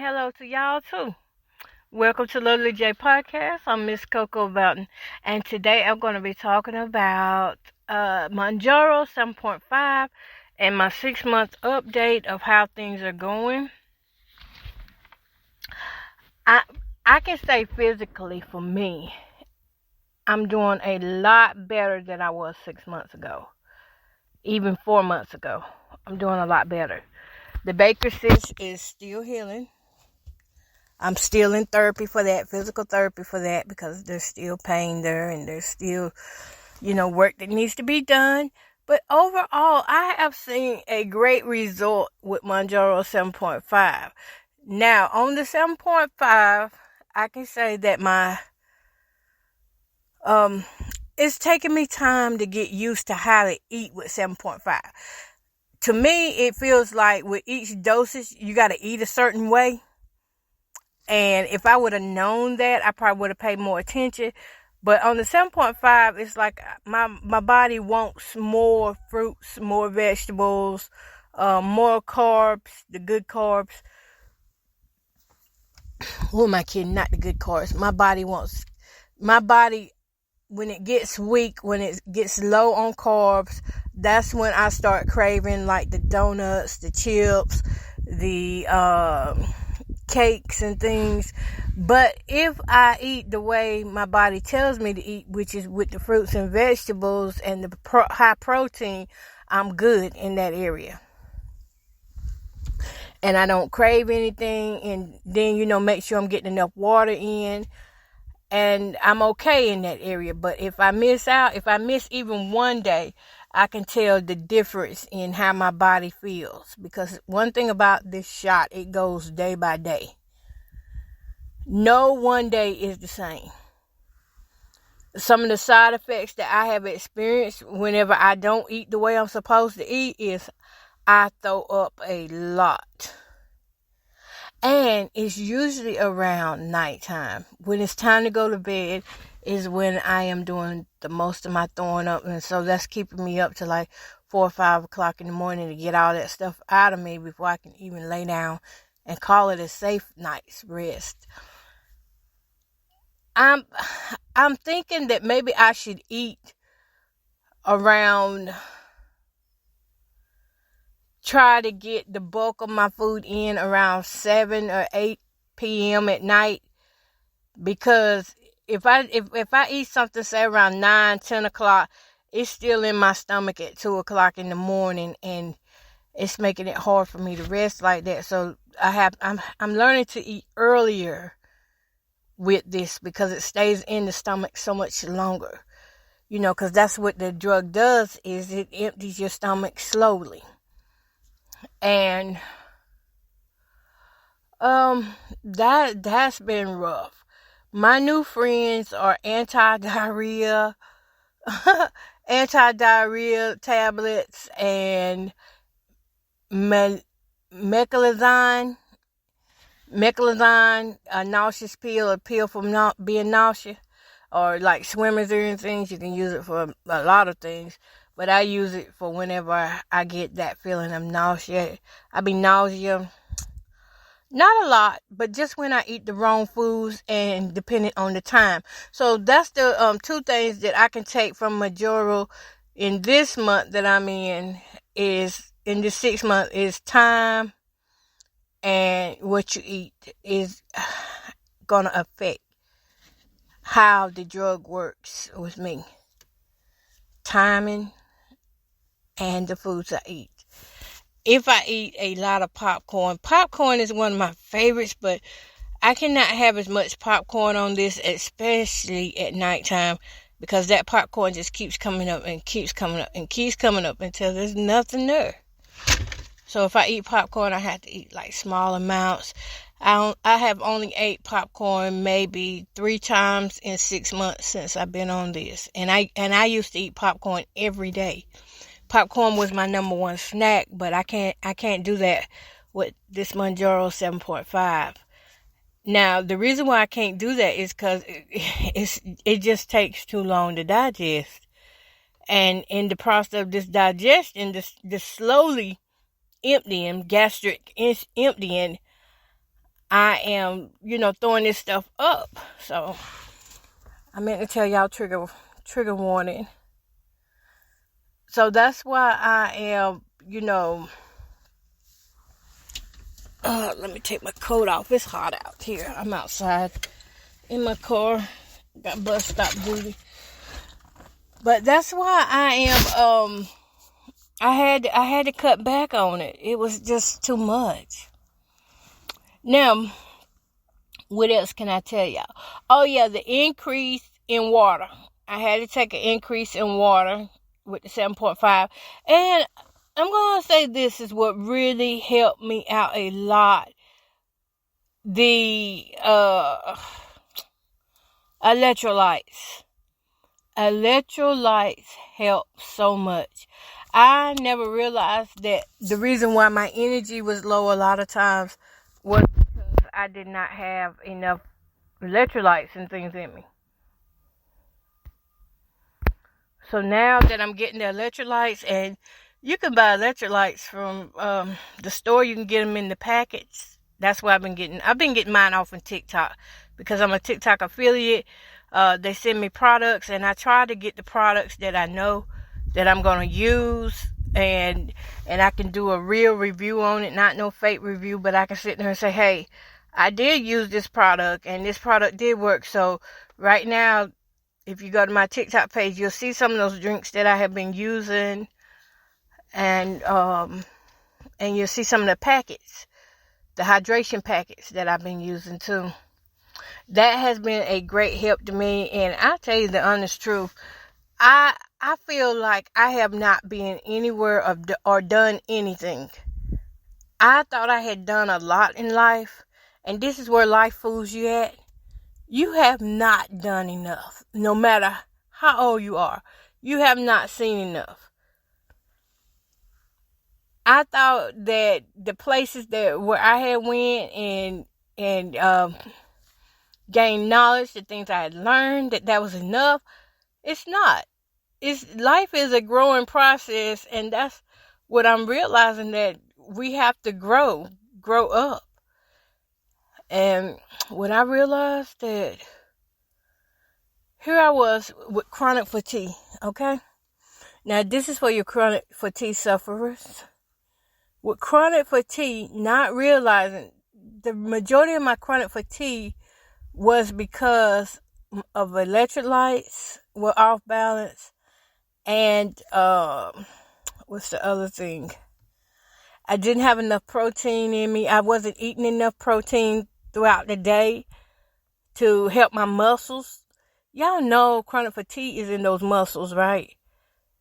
hello to y'all too. Welcome to Lovely J Podcast. I'm Miss Coco Belton, and today I'm going to be talking about Mounjaro 7.5 and my 6 month update of how things are going. I I can say physically for me, I'm doing a lot better than I was 6 months ago, even 4 months ago. I'm doing a lot better. The Baker cyst is still healing. I'm still in therapy for that, physical therapy for that, because there's still pain there and there's still, work that needs to be done. But overall, I have seen a great result with Mounjaro 7.5. Now, on the 7.5, I can say that it's taking me time to get used to how to eat with 7.5. To me, it feels like with each dosage, you got to eat a certain way. And if I would have known that, I probably would have paid more attention. But on the 7.5, it's like my body wants more fruits, more vegetables, more carbs, the good carbs. Who am I kidding? Not the good carbs. My body, when it gets weak, when it gets low on carbs, that's when I start craving like the donuts, the chips, the cakes and things. But if I eat the way my body tells me to eat, which is with the fruits and vegetables and the high protein, I'm good in that area. And I don't crave anything, and then make sure I'm getting enough water in, and I'm okay in that area. But if I miss even one day, I can tell the difference in how my body feels. Because one thing about this shot, it goes day by day. No one day is the same. Some of the side effects that I have experienced whenever I don't eat the way I'm supposed to eat is I throw up a lot. And it's usually around nighttime. When it's time to go to bed is when I am doing the most of my throwing up. And so that's keeping me up to like 4 or 5 o'clock in the morning to get all that stuff out of me before I can even lay down and call it a safe night's rest. I'm thinking that maybe I should eat around, try to get the bulk of my food in around 7 or 8 p.m. at night. Because if I eat something, say around 9, 10 o'clock, it's still in my stomach at 2 o'clock in the morning, and it's making it hard for me to rest like that. So I'm learning to eat earlier with this, because it stays in the stomach so much longer. Because that's what the drug does, is it empties your stomach slowly. And that's been rough. My new friends are anti-diarrhea tablets and meclizine, a nauseous pill, a pill from being nauseous, or like swimmers and things. You can use it for a lot of things, but I use it for whenever I get that feeling of nausea. Not a lot, but just when I eat the wrong foods and depending on the time. So that's the two things that I can take from Mounjaro in this month that I'm in this 6 month, is time, and what you eat is gonna affect how the drug works with me. Timing and the foods I eat. If I eat a lot of popcorn is one of my favorites, but I cannot have as much popcorn on this, especially at nighttime, because that popcorn just keeps coming up and keeps coming up and keeps coming up until there's nothing there. So if I eat popcorn, I have to eat like small amounts. I have only ate popcorn maybe 3 times in 6 months since I've been on this, and I used to eat popcorn every day. Popcorn was my number one snack, but I can't do that with this Mounjaro 7.5. Now, the reason why I can't do that is because it just takes too long to digest. And in the process of this digestion, this slowly emptying, gastric emptying, I am, throwing this stuff up. So I meant to tell y'all trigger warning. So that's why I am, let me take my coat off. It's hot out here. I'm outside in my car. Got bus stop duty. But that's why I am, I had to cut back on it. It was just too much. Now, what else can I tell y'all? Oh yeah, the increase in water. I had to take an increase in water with the 7.5. And I'm going to say this is what really helped me out a lot. The electrolytes. Electrolytes help so much. I never realized that the reason why my energy was low a lot of times was because I did not have enough electrolytes and things in me. So now that I'm getting the electrolytes, and you can buy electrolytes from the store, you can get them in the packets. That's what I've been getting. I've been getting mine off of TikTok because I'm a TikTok affiliate. They send me products, and I try to get the products that I know that I'm going to use, and I can do a real review on it, not no fake review, but I can sit there and say, hey, I did use this product, and this product did work. So right now, if you go to my TikTok page, you'll see some of those drinks that I have been using, and you'll see some of the packets, the hydration packets that I've been using too. That has been a great help to me, and I'll tell you the honest truth. I feel like I have not been anywhere or done anything. I thought I had done a lot in life, and this is where life fools you at. You have not done enough. No matter how old you are, you have not seen enough. I thought that the places where I had went and gained knowledge, the things I had learned, that was enough. It's not. Life is a growing process, and that's what I'm realizing, that we have to grow up. And when I realized that, here I was with chronic fatigue, okay? Now, this is for your chronic fatigue sufferers. With chronic fatigue, not realizing the majority of my chronic fatigue was because of electrolytes were off balance, and what's the other thing? I didn't have enough protein in me. I wasn't eating enough protein throughout the day to help my muscles. Y'all know chronic fatigue is in those muscles, right?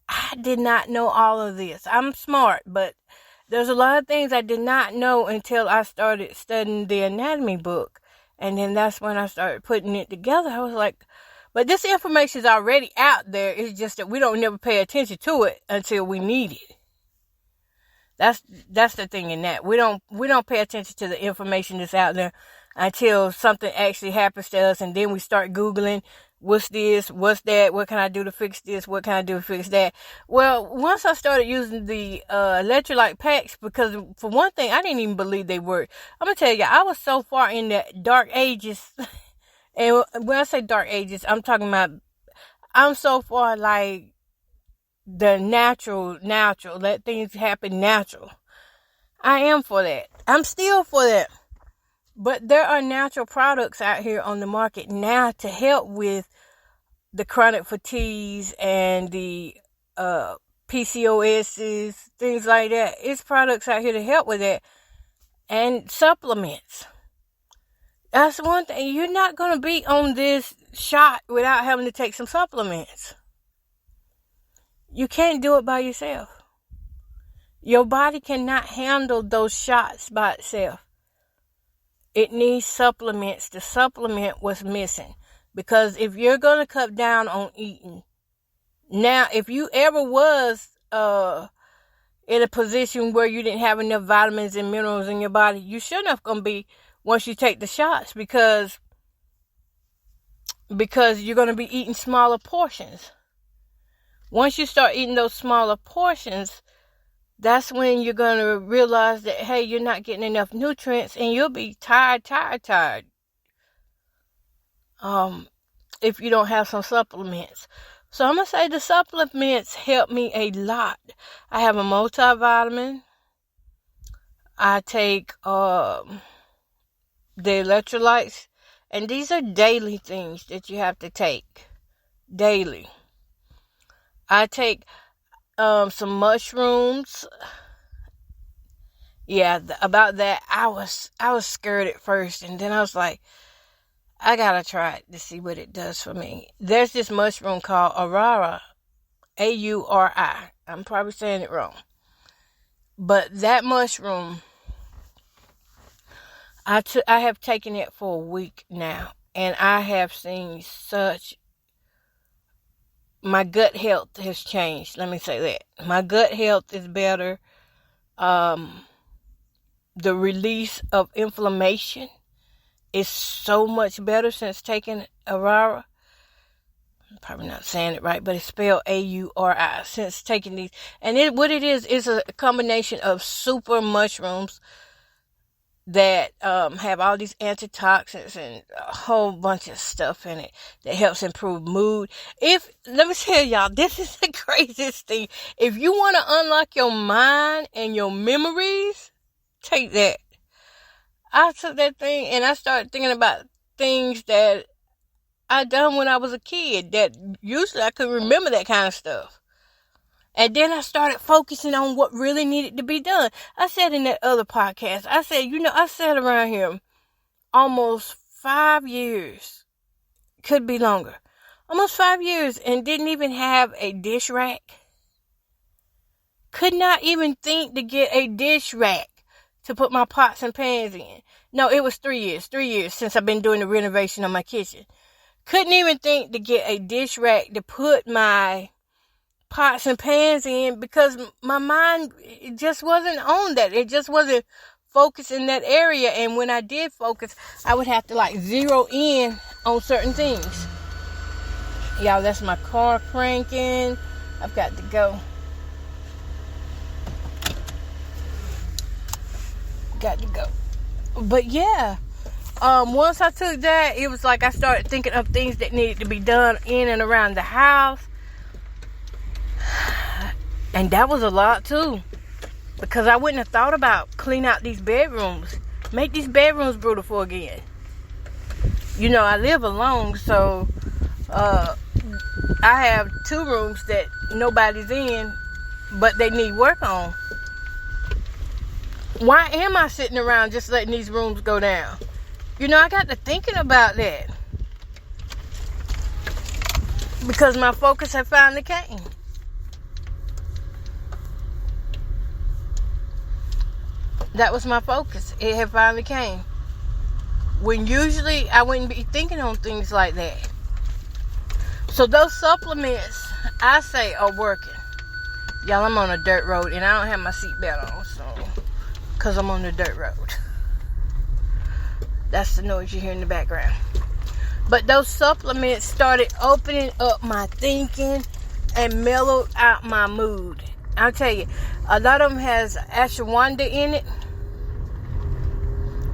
I did not know all of this. I'm smart, but there's a lot of things I did not know until I started studying the anatomy book. And then that's when I started putting it together. I was like, but this information is already out there. It's just that we don't never pay attention to it until we need it. That's the thing in that. We don't pay attention to the information that's out there until something actually happens to us, and then we start Googling, what's this, what's that, what can I do to fix this, what can I do to fix that. Well, once I started using the electrolyte packs, because for one thing, I didn't even believe they worked. I'm going to tell you, I was so far in the dark ages, and when I say dark ages, I'm talking about, I'm so far like the natural, let things happen natural. I am for that. I'm still for that. But there are natural products out here on the market now to help with the chronic fatigues and the PCOSs, things like that. It's products out here to help with that. And supplements. That's one thing. You're not going to be on this shot without having to take some supplements. You can't do it by yourself. Your body cannot handle those shots by itself. It needs supplements to supplement what's missing. Because if you're going to cut down on eating, now, if you ever was in a position where you didn't have enough vitamins and minerals in your body, you sure enough going to be once you take the shots, because you're going to be eating smaller portions. Once you start eating those smaller portions, that's when you're going to realize that, hey, you're not getting enough nutrients, and you'll be tired. If you don't have some supplements. So I'm going to say the supplements help me a lot. I have a multivitamin. I take the electrolytes. And these are daily things that you have to take. Daily. I take some mushrooms. Yeah, about that, I was scared at first. And then I was like, I gotta try it to see what it does for me. There's this mushroom called Aurora, A-U-R-I. I'm probably saying it wrong. But that mushroom, I have taken it for a week now. And I have seen my gut health has changed. Let me say that. My gut health is better. The release of inflammation is so much better since taking Aurora. I'm probably not saying it right, but it's spelled A-U-R-I. Since taking these. And what it is a combination of super mushrooms that have all these antitoxins and a whole bunch of stuff in it that helps improve mood. Let me tell y'all, this is the craziest thing. If you want to unlock your mind and your memories, take that. I took that thing and I started thinking about things that I done when I was a kid that usually I couldn't remember that kind of stuff. And then I started focusing on what really needed to be done. I said in that other podcast, I said, I sat around here almost 5 years. Could be longer. Almost 5 years and didn't even have a dish rack. Could not even think to get a dish rack to put my pots and pans in. No, it was 3 years. 3 years since I've been doing the renovation of my kitchen. Couldn't even think to get a dish rack to put my pots and pans in because my mind just wasn't on that. It just wasn't focused in that area. And when I did focus, I would have to zero in on certain things. Y'all, that's my car cranking. I've got to go. But yeah, once I took that, it was like I started thinking of things that needed to be done in and around the house. And that was a lot too. Because I wouldn't have thought about clean out these bedrooms. Make these bedrooms beautiful again. I live alone, so I have 2 rooms that nobody's in, but they need work on. Why am I sitting around just letting these rooms go down? I got to thinking about that. Because my focus had finally came. That was my focus. It had finally came. When usually I wouldn't be thinking on things like that. So those supplements, I say, are working. Y'all, I'm on a dirt road and I don't have my seatbelt on, so because I'm on the dirt road. That's the noise you hear in the background. But those supplements started opening up my thinking and mellowed out my mood. I'll tell you, a lot of them has ashwagandha in it.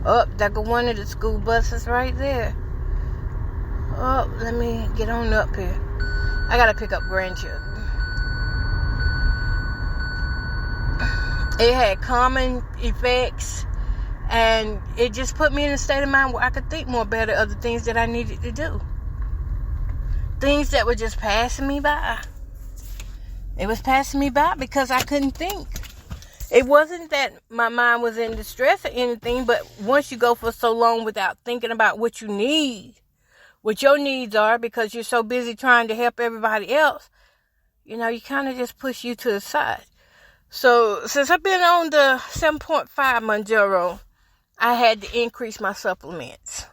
Oh, there go one of the school buses right there. Oh, let me get on up here. I gotta pick up grandchildren. It had calming effects, and it just put me in a state of mind where I could think more better of the things that I needed to do. Things that were just passing me by. It was passing me by because I couldn't think. It wasn't that my mind was in distress or anything, but once you go for so long without thinking about what you need, what your needs are, because you're so busy trying to help everybody else, you kind of just push you to the side. So, since I've been on the 7.5 Mounjaro, I had to increase my supplements.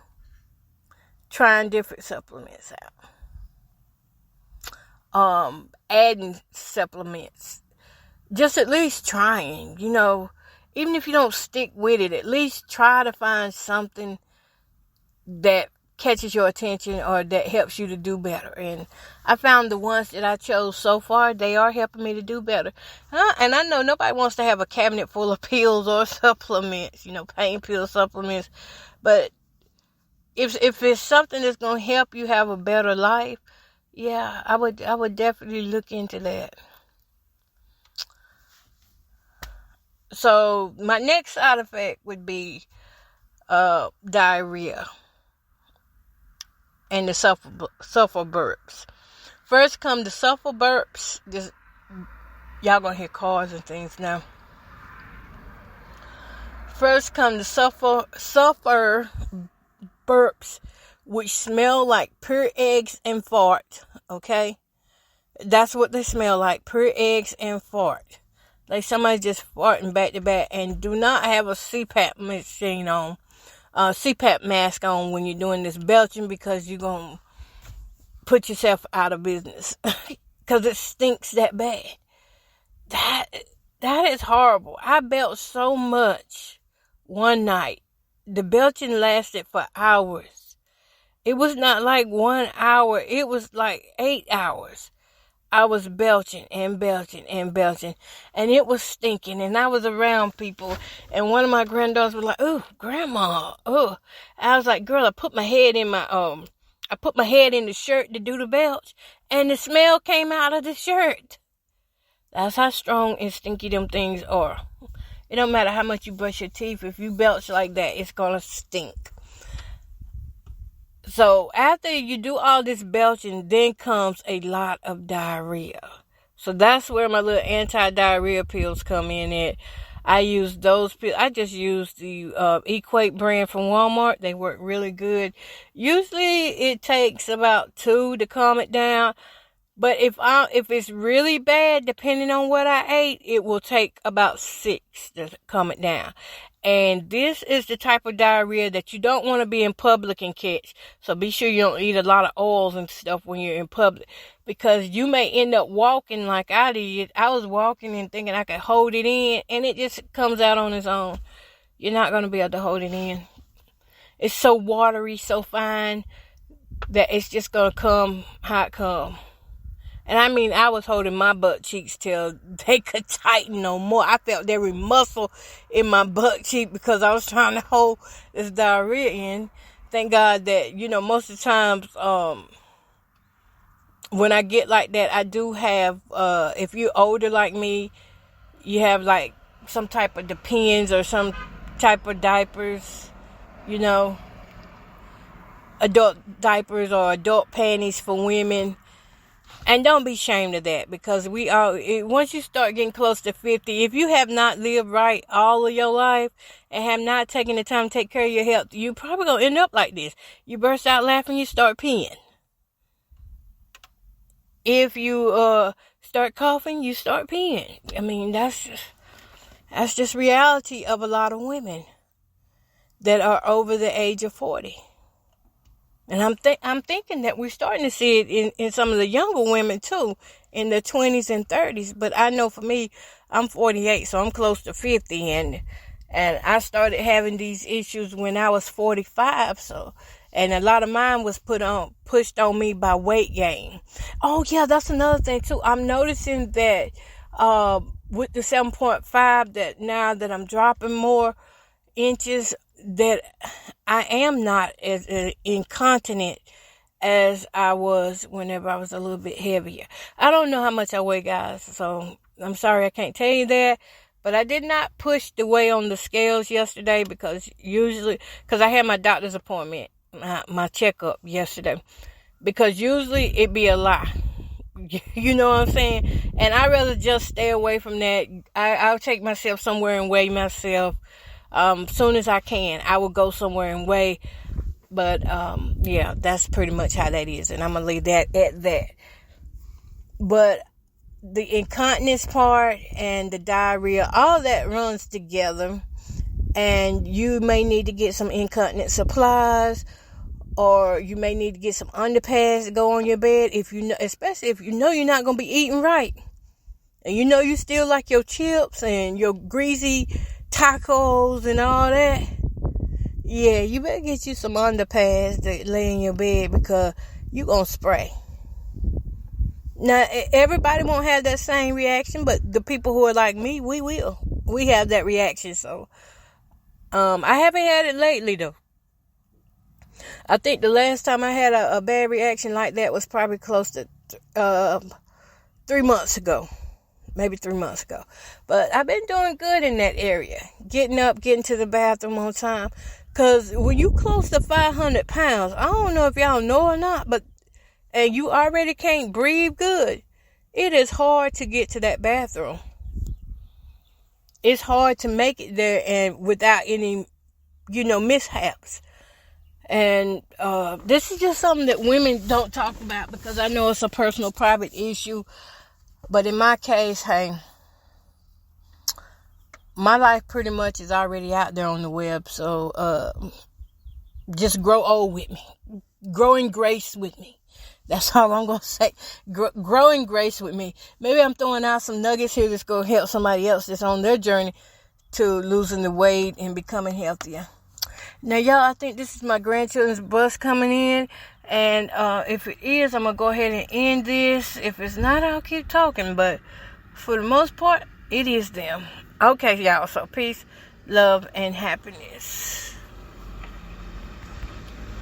Trying different supplements out. Adding supplements. Just at least trying, even if you don't stick with it, at least try to find something that catches your attention or that helps you to do better. And I found the ones that I chose so far, they are helping me to do better. And I know nobody wants to have a cabinet full of pills or supplements, pain pill supplements. But if it's something that's going to help you have a better life, yeah, I would definitely look into that. So my next side effect would be diarrhea and the sulfur burps. First come the sulfur burps. Y'all gonna hear cars and things now. First come the sulfur burps, which smell like pure eggs and fart. Okay, that's what they smell like: pure eggs and fart. Like somebody just farting back to back. And do not have a CPAP machine on, CPAP mask on when you're doing this belching, because you're gonna put yourself out of business because it stinks that bad. That is horrible. I belched so much one night. The belching lasted for hours. It was not like 1 hour. It was like 8 hours. I was belching and belching and belching, and it was stinking. And I was around people, and one of my granddaughters was like, "Ooh, grandma, oh." I was like, "Girl, I put my head in the shirt to do the belch, and the smell came out of the shirt." That's how strong and stinky them things are. It don't matter how much you brush your teeth. If you belch like that, it's gonna stink. So after you do all this belching, then comes a lot of diarrhea. So that's where my little anti-diarrhea pills come in at. I use those pills. I just use the Equate brand from Walmart. They work really good. Usually it takes about 2 to calm it down. But if it's really bad, depending on what I ate, it will take about 6 to calm it down. And this is the type of diarrhea that you don't want to be in public and catch. So be sure you don't eat a lot of oils and stuff when you're in public, because you may end up walking like I did. I was walking and thinking I could hold it in, and it just comes out on its own. You're not going to be able to hold it in. It's so watery, so fine, that it's just going to come how it comes. And I mean, I was holding my butt cheeks till they could tighten no more. I felt every muscle in my butt cheek because I was trying to hold this diarrhea in. Thank God that, most of the times, when I get like that, I do have, if you're older like me, you have like some type of Depends or some type of diapers, adult diapers or adult panties for women. And don't be ashamed of that, because once you start getting close to 50, if you have not lived right all of your life and have not taken the time to take care of your health, you're probably going to end up like this. You burst out laughing, you start peeing. If you start coughing, you start peeing. I mean, that's just reality of a lot of women that are over the age of 40. And I'm thinking that we're starting to see it in some of the younger women too, in their 20s and 30s. But I know for me, I'm 48, so I'm close to 50, and I started having these issues when I was 45. So, and a lot of mine was pushed on me by weight gain. Oh yeah, that's another thing too. I'm noticing that with the 7.5, that now that I'm dropping more inches, that I am not as incontinent as I was whenever I was a little bit heavier. I don't know how much I weigh, guys, so I'm sorry I can't tell you that. But I did not push the weight on the scales yesterday because I had my doctor's appointment, my checkup yesterday, because usually it be a lie. You know what I'm saying? And I'd rather just stay away from that. I'll take myself somewhere and weigh myself. Soon as I can, I will go somewhere and weigh. But, yeah, that's pretty much how that is. And I'm going to leave that at that. But the incontinence part and the diarrhea, all that runs together. And you may need to get some incontinence supplies, or you may need to get some underpads to go on your bed, especially if you know you're not going to be eating right. And you still like your chips and your greasy tacos and all that. Yeah, you better get you some underpads to lay in your bed because you gonna spray. Now, everybody won't have that same reaction, but the people who are like me, we will. We have that reaction. So, I haven't had it lately though. I think the last time I had a bad reaction like that was probably close to 3 months ago. Maybe 3 months ago. But I've been doing good in that area. Getting up, getting to the bathroom on time. Because when you close to 500 pounds, I don't know if y'all know or not, but and you already can't breathe good, it is hard to get to that bathroom. It's hard to make it there and without any, mishaps. And this is just something that women don't talk about because I know it's a personal, private issue. But in my case, hey, my life pretty much is already out there on the web. So just grow old with me. Grow in grace with me. That's all I'm going to say. Grow in grace with me. Maybe I'm throwing out some nuggets here that's going to help somebody else that's on their journey to losing the weight and becoming healthier. Now, y'all, I think this is my grandchildren's bus coming in. And if it is, I'm going to go ahead and end this. If it's not, I'll keep talking. But for the most part, it is them. Okay, y'all. So peace, love, and happiness.